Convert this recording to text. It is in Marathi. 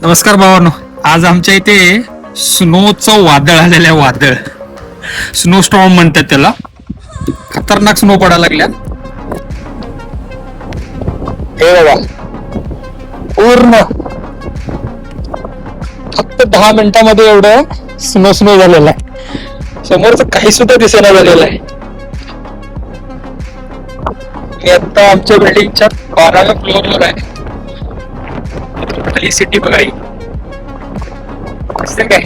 नमस्कार भावांनो. आज आमच्या इथे स्नोचं वादळ आलेलं आहे. वादळ, स्नो स्टॉर्म म्हणतात त्याला. खतरनाक स्नो पडायला लागल्या. हे बघा, पूर्ण फक्त 10 मिनिटांमध्ये एवढं स्नो स्नो झालेलं आहे. समोरच काही सुद्धा दिसेना झालेलं आहे. मी आता आमच्या बिल्डिंगच्या 12व्या फ्लोअरवर आहे. सिटी बघाई काय